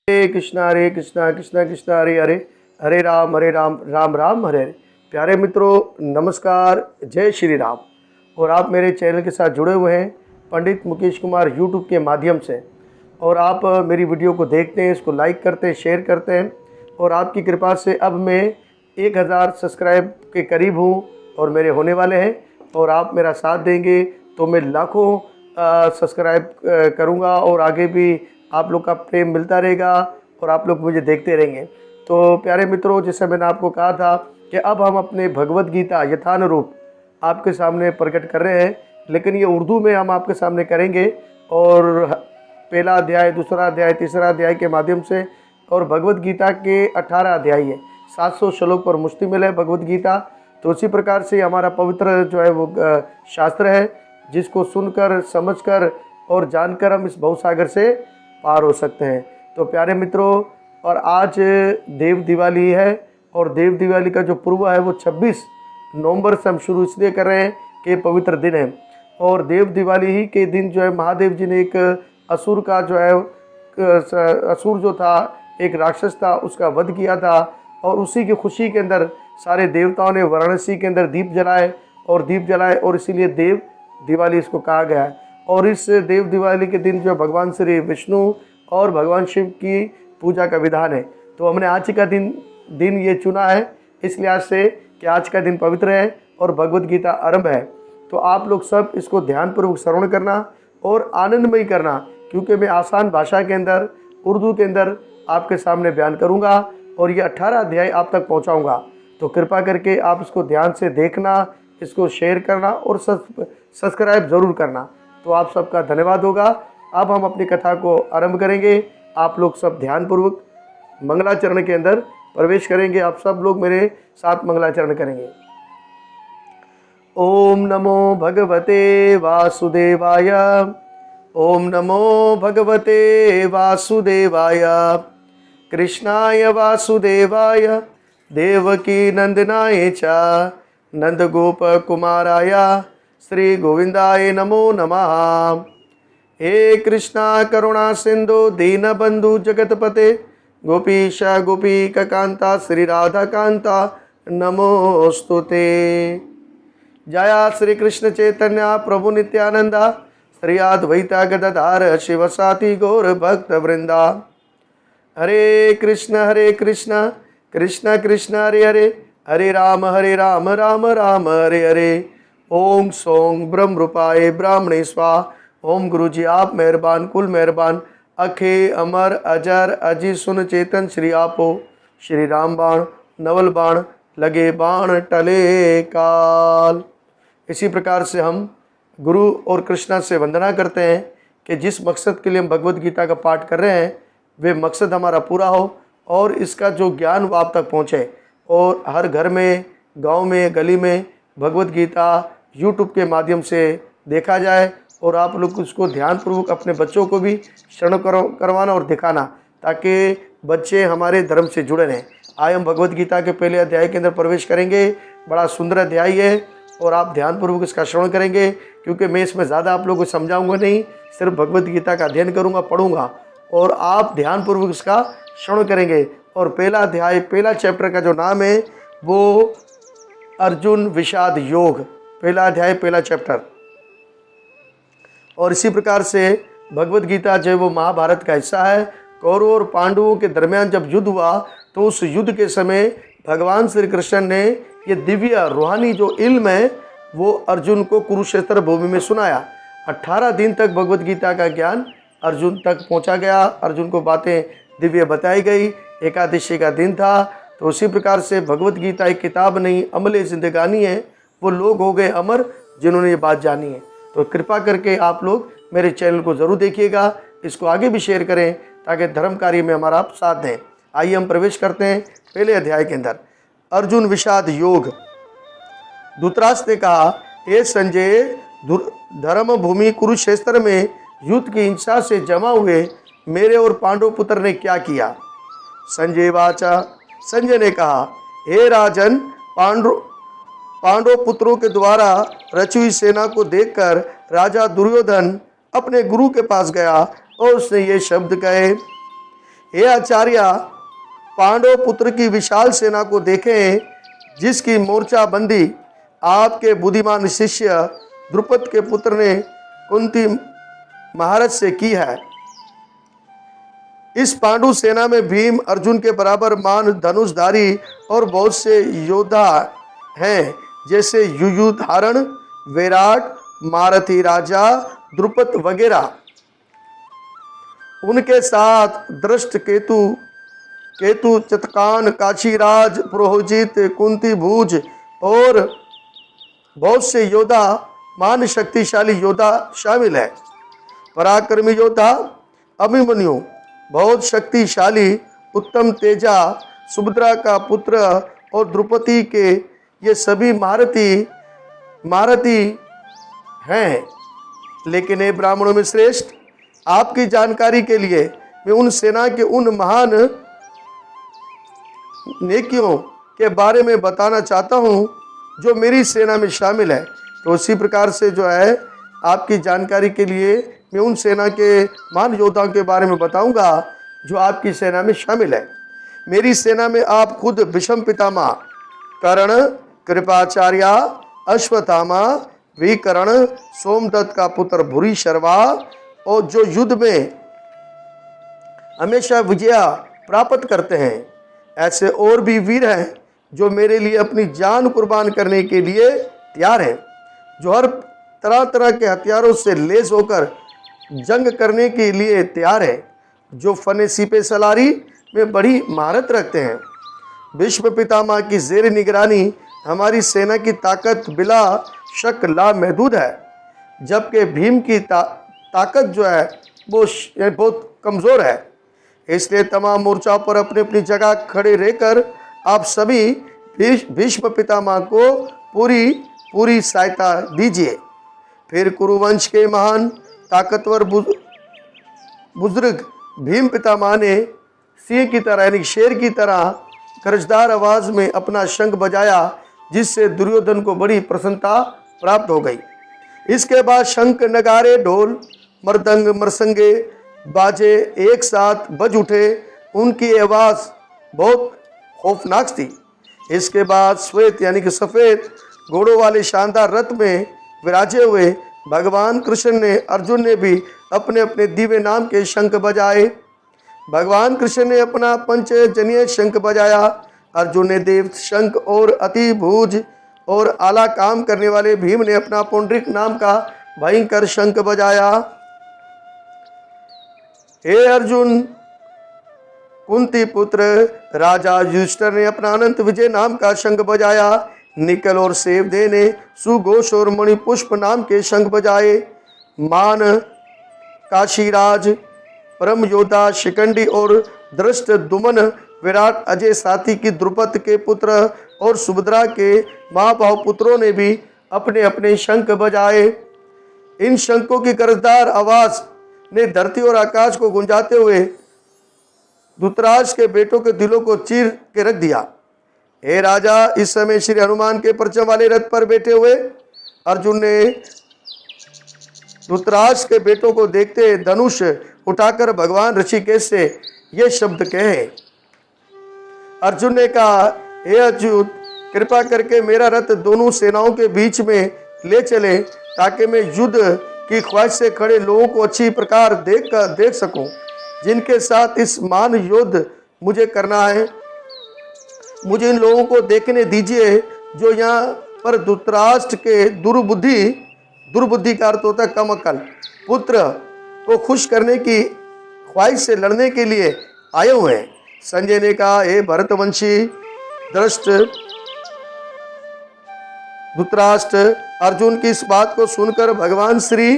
हरे कृष्णा कृष्णा कृष्णा हरे हरे, हरे राम राम राम हरे हरे। प्यारे मित्रों नमस्कार, जय श्री राम। और आप मेरे चैनल के साथ जुड़े हुए हैं पंडित मुकेश कुमार यूट्यूब के माध्यम से। और आप मेरी वीडियो को देखते हैं, इसको लाइक करते हैं, शेयर करते हैं। और आपकी कृपा से अब मैं 1000 सब्सक्राइब के करीब हूँ और मेरे होने वाले हैं। और आप मेरा साथ देंगे तो मैं लाखों सब्सक्राइब करूँगा और आगे भी आप लोग का प्रेम मिलता रहेगा और आप लोग मुझे देखते रहेंगे। तो प्यारे मित्रों, जैसे मैंने आपको कहा था कि अब हम अपने भगवत गीता यथानुरूप आपके सामने प्रकट कर रहे हैं, लेकिन ये उर्दू में हम आपके सामने करेंगे। और पहला अध्याय, दूसरा अध्याय, तीसरा अध्याय के माध्यम से। और भगवत गीता के 18 अध्याय है, 700 श्लोक पर मुश्तमिल है भगवत गीता। तो उसी प्रकार से हमारा पवित्र जो है वो शास्त्र है, जिसको सुनकर, समझकर और जानकर हम इस भवसागर से पार हो सकते हैं। तो प्यारे मित्रों, और आज देव दिवाली है और देव दिवाली का जो पूर्व है वो 26 नवंबर से हम शुरू इसलिए कर रहे हैं कि पवित्र दिन है। और देव दिवाली ही के दिन जो है महादेव जी ने एक असुर का जो है असुर जो था, एक राक्षस था, उसका वध किया था। और उसी की खुशी के अंदर सारे देवताओं ने वाराणसी के अंदर दीप जलाए और इसीलिए देव दिवाली इसको कहा गया है। और इस देव दिवाली के दिन जो भगवान श्री विष्णु और भगवान शिव की पूजा का विधान है। तो हमने आज का दिन ये चुना है इस लिहाज से कि आज का दिन पवित्र है और भगवत गीता आरंभ है। तो आप लोग सब इसको ध्यानपूर्वक श्रवण करना और आनंदमय करना, क्योंकि मैं आसान भाषा के अंदर, उर्दू के अंदर आपके सामने बयान करूँगा और ये 18 अध्याय आप तक पहुँचाऊँगा। तो कृपा करके आप इसको ध्यान से देखना, इसको शेयर करना और सब्सक्राइब ज़रूर करना। तो आप सबका धन्यवाद होगा। अब हम अपनी कथा को आरंभ करेंगे। आप लोग सब ध्यानपूर्वक मंगलाचरण के अंदर प्रवेश करेंगे। आप सब लोग मेरे साथ मंगलाचरण करेंगे। ओम नमो भगवते वासुदेवाय, ओम नमो भगवते वासुदेवाय, कृष्णाय वासुदेवाय देवकी नंदनाय च नंदगोप कुमाराय श्री गोविंदाय नमो नमः। हे कृष्णा करुणा सिंधु दीनबंधु जगतपते गोपीश गोपीका कांता श्री राधा कांता नमोस्तुते। जया श्री कृष्ण चैतन्य प्रभु नित्यानंदा श्री अद्वैता गदाधर शिवसाति गौर भक्त वृंदा। हरे कृष्ण कृष्ण कृष्ण हरे हरे, हरे राम राम राम हरे हरे। ओम सोंग ब्रह्म रूपाय ब्राह्मणे स्वाहा। ओम गुरु जी आप मेहरबान कुल मेहरबान, अखे अमर अजर अजी सुन चेतन श्री आपो। श्री राम बाण नवल बाण लगे बाण टले काल। इसी प्रकार से हम गुरु और कृष्णा से वंदना करते हैं कि जिस मकसद के लिए हम भगवत गीता का पाठ कर रहे हैं वे मकसद हमारा पूरा हो और इसका जो ज्ञान वो आप तक पहुँचे। और हर घर में, गांव में, गली में भगवत गीता यूट्यूब के माध्यम से देखा जाए और आप लोग उसको ध्यानपूर्वक अपने बच्चों को भी श्रवण करवाना और दिखाना, ताकि बच्चे हमारे धर्म से जुड़े रहें। आज हम भगवत गीता के पहले अध्याय के अंदर प्रवेश करेंगे। बड़ा सुंदर अध्याय है और आप ध्यानपूर्वक इसका श्रवण करेंगे, क्योंकि मैं इसमें ज़्यादा आप लोगों को समझाऊंगा नहीं, सिर्फ भगवत गीता का अध्ययन करूँगा, पढ़ूँगा और आप ध्यानपूर्वक इसका श्रवण करेंगे। और पहला अध्याय, पहला चैप्टर का जो नाम है वो अर्जुन विषाद योग, पहला अध्याय, पहला चैप्टर। और इसी प्रकार से भगवत गीता जो वो महाभारत का हिस्सा है। कौरवों और पांडवों के दरमियान जब युद्ध हुआ तो उस युद्ध के समय भगवान श्री कृष्ण ने ये दिव्य रूहानी जो इल्म है वो अर्जुन को कुरुक्षेत्र भूमि में सुनाया। 18 दिन तक भगवत गीता का ज्ञान अर्जुन तक पहुंचा गया। अर्जुन को बातें दिव्य बताई गई। एकादशी का दिन था। तो उसी प्रकार से भगवत गीता एक किताब नहीं, अमल जिंदगानी है। वो लोग हो गए अमर जिन्होंने ये बात जानी है। तो कृपा करके आप लोग मेरे चैनल को ज़रूर देखिएगा, इसको आगे भी शेयर करें ताकि धर्म कार्य में हमारा आप साथ दें। आइए हम प्रवेश करते हैं पहले अध्याय के अंदर। अर्जुन विषाद योग। धृतराष्ट्र ने कहा, हे संजय, धर्म भूमि कुरुक्षेत्र में युद्ध की हिंसा से जमा हुए मेरे और पांडव पुत्र ने क्या किया। संजय वाचा। संजय ने कहा, हे राजन, पांडव पुत्रों के द्वारा रची हुई सेना को देखकर राजा दुर्योधन अपने गुरु के पास गया और उसने ये शब्द कहे, हे आचार्य, पांडव पुत्र की विशाल सेना को देखें, जिसकी मोर्चाबंदी आपके बुद्धिमान शिष्य द्रुपद के पुत्र ने कुंती महाराज से की है। इस पांडु सेना में भीम अर्जुन के बराबर मान धनुषधारी और बहुत से योद्धा हैं, जैसे युयुधारण, विराट, मारथी राजा, द्रुपद वगैरह। उनके साथ दृष्ट केतु चतकान, काशीराज, पुरोहित, कुंती भूज और बहुत से योद्धा, मान शक्तिशाली योद्धा शामिल है। पराक्रमी योद्धा अभिमन्यु, बहुत शक्तिशाली उत्तम तेजा, सुभद्रा का पुत्र और द्रौपदी के ये सभी महारथी हैं। लेकिन हे ब्राह्मणों में श्रेष्ठ, आपकी जानकारी के लिए मैं उन सेना के उन महान नेकियों के बारे में बताना चाहता हूँ जो मेरी सेना में शामिल है। तो उसी प्रकार से जो है आपकी जानकारी के लिए मैं उन सेना के महान योद्धाओं के बारे में बताऊंगा जो आपकी सेना में शामिल है। मेरी सेना में आप खुद भीष्म पितामह, कर्ण, कृपाचार्य, अश्वत्थामा, विकर्ण, सोमदत्त का पुत्र भूरिश्रवा और जो युद्ध में हमेशा विजय प्राप्त करते हैं, ऐसे और भी वीर हैं जो मेरे लिए अपनी जान कुर्बान करने के लिए तैयार हैं, जो हर तरह तरह के हथियारों से लैस होकर जंग करने के लिए तैयार है, जो फने सीपे सलारी में बड़ी महारत रखते हैं। भीष्म पितामह की ज़ेर निगरानी हमारी सेना की ताकत बिला शक लामहदूद है, जबकि भीम की ताकत जो है वो बहुत कमज़ोर है। इसलिए तमाम मोर्चाओं पर अपनी अपनी जगह खड़े रहकर आप सभी भीष्म पितामह को पूरी सहायता दीजिए। फिर कुरुवंश के महान ताकतवर बुजुर्ग भीम पितामह ने सिंह की तरह यानी शेर की तरह गरजदार आवाज में अपना शंख बजाया, जिससे दुर्योधन को बड़ी प्रसन्नता प्राप्त हो गई। इसके बाद शंख, नगारे, ढोल, मृदंग, मरसंगे, बाजे एक साथ बज उठे। उनकी आवाज़ बहुत खौफनाक थी। इसके बाद श्वेत यानी कि सफ़ेद घोड़ों वाले शानदार रथ में विराजे हुए भगवान कृष्ण ने, अर्जुन ने भी अपने अपने दिव्य नाम के शंख बजाए। भगवान कृष्ण ने अपना पंचजन्य शंख बजाया, अर्जुन ने देव शंख और अति भूज और आला काम करने वाले भीम ने अपना पुंडरीक नाम का भयंकर शंख बजाया। हे अर्जुन, कुंती पुत्र राजा युधिष्ठिर ने अपना अनंत विजय नाम का शंख बजाया। निकल और सेवदे ने सुघोष और मणिपुष्प नाम के शंख बजाए। मान काशीराज, परम योद्धा शिखंडी और दृष्ट दुमन, विराट, अजय साथी की द्रुपद के पुत्र और सुभद्रा के महाभाव पुत्रों ने भी अपने अपने शंख बजाए। इन शंखों की गरजदार आवाज ने धरती और आकाश को गुंजाते हुए धृतराष्ट्र के बेटों के दिलों को चीर के रख दिया। हे राजा, इस समय श्री हनुमान के परचम वाले रथ पर बैठे हुए अर्जुन ने धृतराष्ट्र के बेटों को देखते धनुष उठाकर भगवान ऋषिकेश से ये शब्द कहे। अर्जुन ने कहा, हे अच्युत, कृपा करके मेरा रथ दोनों सेनाओं के बीच में ले चले, ताकि मैं युद्ध की ख्वाहिश से खड़े लोगों को अच्छी प्रकार देख सकूं, जिनके साथ इस महान युद्ध मुझे करना है। मुझे इन लोगों को देखने दीजिए जो यहाँ पर धृतराष्ट्र के दुर्बुद्धि का अर्थ होता है कम अकल पुत्र को खुश करने की ख्वाहिश से लड़ने के लिए आए हुए हैं। संजय ने कहा, हे भरतवंशी दृष्ट धृतराष्ट्र, अर्जुन की इस बात को सुनकर भगवान श्री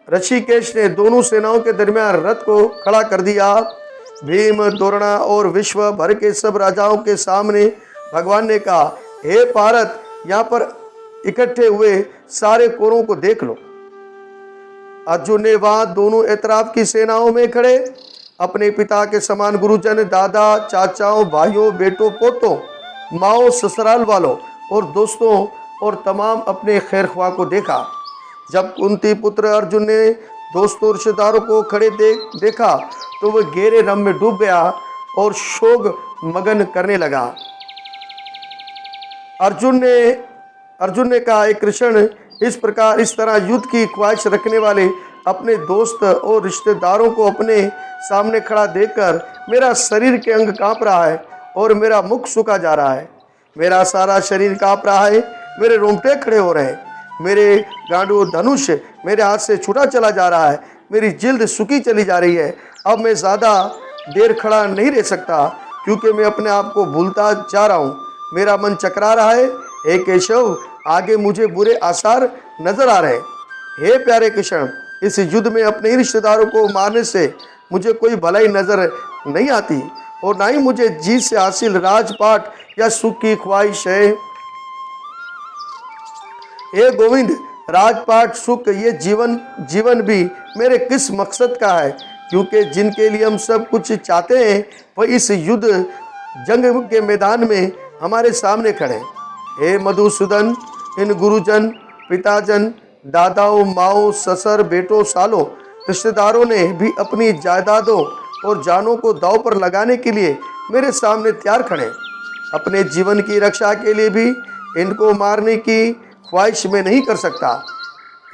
ऋषिकेश ने दोनों सेनाओं के दरमियान रथ को खड़ा कर दिया। भीम, द्रोण और विश्व भर के सब राजाओं के सामने भगवान ने कहा, हे भारत, यहाँ पर इकट्ठे हुए सारे कौरवों को देख लो। अर्जुन ने वहां दोनों एतराफ की सेनाओं में खड़े अपने पिता के समान गुरुजन, दादा, चाचाओं, भाइयों, बेटों, पोतों, माओ, ससुराल वालों और दोस्तों और तमाम अपने खैरख्वाह को देखा। जब कुंती पुत्र अर्जुन ने दोस्तों रिश्तेदारों को खड़े देखा तो वह गहरे गम में डूब गया और शोक मगन करने लगा। अर्जुन ने कहा, एक कृष्ण, इस तरह युद्ध की ख्वाहिश रखने वाले अपने दोस्त और रिश्तेदारों को अपने सामने खड़ा देखकर मेरा शरीर के अंग कांप रहा है और मेरा मुख सूखा जा रहा है। मेरा सारा शरीर कांप रहा है, मेरे रोंगटे खड़े हो रहे हैं, मेरे गांडू धनुष मेरे हाथ से छूटा चला जा रहा है, मेरी जिल्द सूखी चली जा रही है। अब मैं ज़्यादा देर खड़ा नहीं रह सकता क्योंकि मैं अपने आप को भूलता जा रहा हूँ। मेरा मन चकरा रहा है। हे केशव, आगे मुझे बुरे आसार नजर आ रहे हैं। हे प्यारे कृष्ण, इस युद्ध में अपने ही रिश्तेदारों को मारने से मुझे कोई भलाई नजर नहीं आती और ना ही मुझे जीत से हासिल राजपाट या सुख की ख्वाहिश है। हे गोविंद, राजपाट सुख ये जीवन भी मेरे किस मकसद का है, क्योंकि जिनके लिए हम सब कुछ चाहते हैं वह इस युद्ध जंग के मैदान में हमारे सामने खड़े हैं। हे मधुसूदन, इन गुरुजन, पिताजन, दादाओं, माओ, ससुर, बेटों, सालों, रिश्तेदारों ने भी अपनी जायदादों और जानों को दांव पर लगाने के लिए मेरे सामने तैयार खड़े। अपने जीवन की रक्षा के लिए भी इनको मारने की ख्वाहिश में नहीं कर सकता।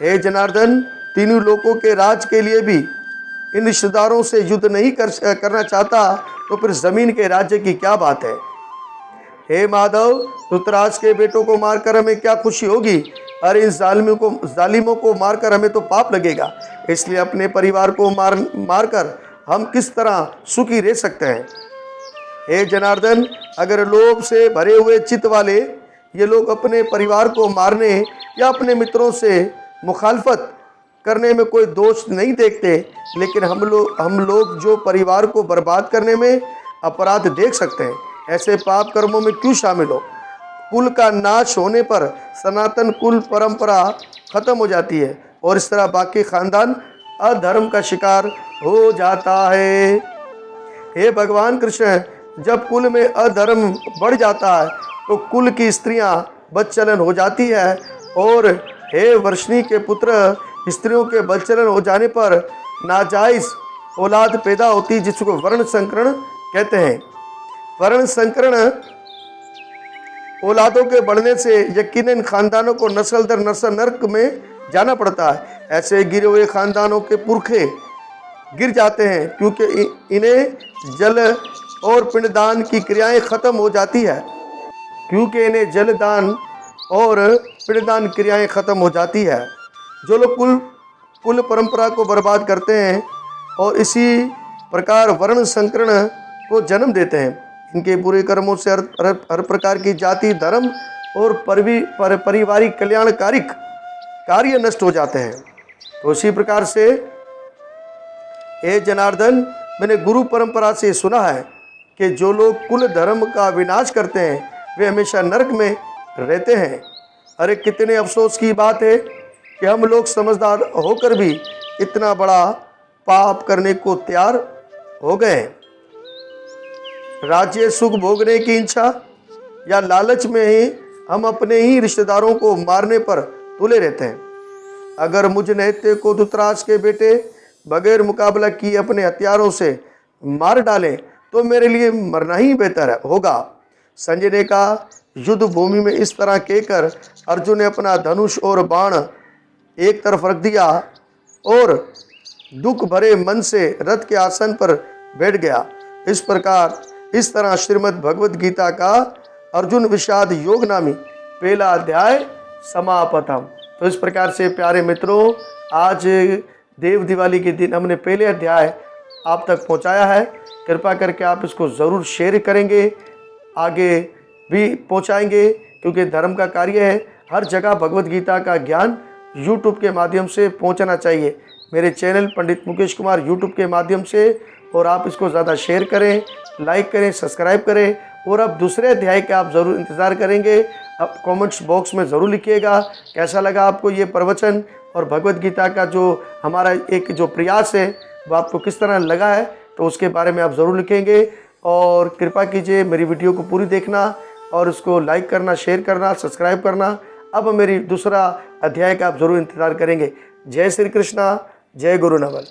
हे जनार्दन, तीनों लोकों के राज के लिए भी इन रिश्तेदारों से युद्ध नहीं करना चाहता तो फिर जमीन के राज्य की क्या बात है। हे माधव, धृतराज के बेटों को मारकर हमें क्या खुशी होगी? अरे इन जालिमों को मारकर हमें तो पाप लगेगा। इसलिए अपने परिवार को मारकर हम किस तरह सुखी रह सकते हैं। हे जनार्दन, अगर लोभ से भरे हुए चित्त वाले ये लोग अपने परिवार को मारने या अपने मित्रों से मुखालफत करने में कोई दोष नहीं देखते, लेकिन हम लोग जो परिवार को बर्बाद करने में अपराध देख सकते हैं, ऐसे पाप कर्मों में क्यों शामिल हो? कुल का नाश होने पर सनातन कुल परंपरा खत्म हो जाती है और इस तरह बाकी खानदान अधर्म का शिकार हो जाता है। हे भगवान कृष्ण, जब कुल में अधर्म बढ़ जाता है तो कुल की स्त्रियां बदचलन हो जाती है और हे वर्षणी के पुत्र, स्त्रियों के बदचलन हो जाने पर नाजायज औलाद पैदा होती, जिसको वर्ण संकरण कहते हैं। वर्ण संकरण औलादों के बढ़ने से यकीनन खानदानों को नस्ल दर नस्ल नरक में जाना पड़ता है। ऐसे गिरे हुए खानदानों के पुरखे गिर जाते हैं क्योंकि इन्हें जल और पिंडदान की क्रियाएं खत्म हो जाती है खत्म हो जाती है। जो लोग कुल परंपरा को बर्बाद करते हैं और इसी प्रकार वर्ण संकरण को जन्म देते हैं, इनके बुरे कर्मों से हर प्रकार की जाति, धर्म और पारिवारिक कल्याणकारिक कार्य नष्ट हो जाते हैं। तो इसी प्रकार से हे जनार्दन, मैंने गुरु परंपरा से सुना है कि जो लोग कुल धर्म का विनाश करते हैं वे हमेशा नरक में रहते हैं। अरे कितने अफसोस की बात है कि हम लोग समझदार होकर भी इतना बड़ा पाप करने को तैयार हो गए। राज्य सुख भोगने की इच्छा या लालच में ही हम अपने ही रिश्तेदारों को मारने पर तुले रहते हैं। अगर मुझ नैत्य को धृतराज के बेटे बगैर मुकाबला किए अपने हथियारों से मार डालें तो मेरे लिए मरना ही बेहतर होगा। संजय ने कहा, युद्ध भूमि में इस तरह कहकर अर्जुन ने अपना धनुष और बाण एक तरफ रख दिया और दुख भरे मन से रथ के आसन पर बैठ गया। इस तरह श्रीमद् भगवद गीता का अर्जुन विषाद योग नामी पहला अध्याय समापतम। तो इस प्रकार से प्यारे मित्रों, आज देव दिवाली के दिन हमने पहले अध्याय आप तक पहुंचाया है। कृपा करके आप इसको ज़रूर शेयर करेंगे, आगे भी पहुंचाएंगे, क्योंकि धर्म का कार्य है। हर जगह भगवद गीता का ज्ञान YouTube के माध्यम से पहुंचना चाहिए। मेरे चैनल पंडित मुकेश कुमार YouTube के माध्यम से, और आप इसको ज़्यादा शेयर करें, लाइक करें, सब्सक्राइब करें। और अब दूसरे अध्याय का आप ज़रूर इंतज़ार करेंगे। आप कमेंट्स बॉक्स में ज़रूर लिखिएगा कैसा लगा आपको ये प्रवचन और भगवद गीता का जो हमारा एक जो प्रयास है वो आपको किस तरह लगा है, तो उसके बारे में आप ज़रूर लिखेंगे। और कृपा कीजिए मेरी वीडियो को पूरी देखना और उसको लाइक करना, शेयर करना, सब्सक्राइब करना। अब मेरी दूसरा अध्याय का आप ज़रूर इंतज़ार करेंगे। जय श्री कृष्णा, जय गुरु नमन।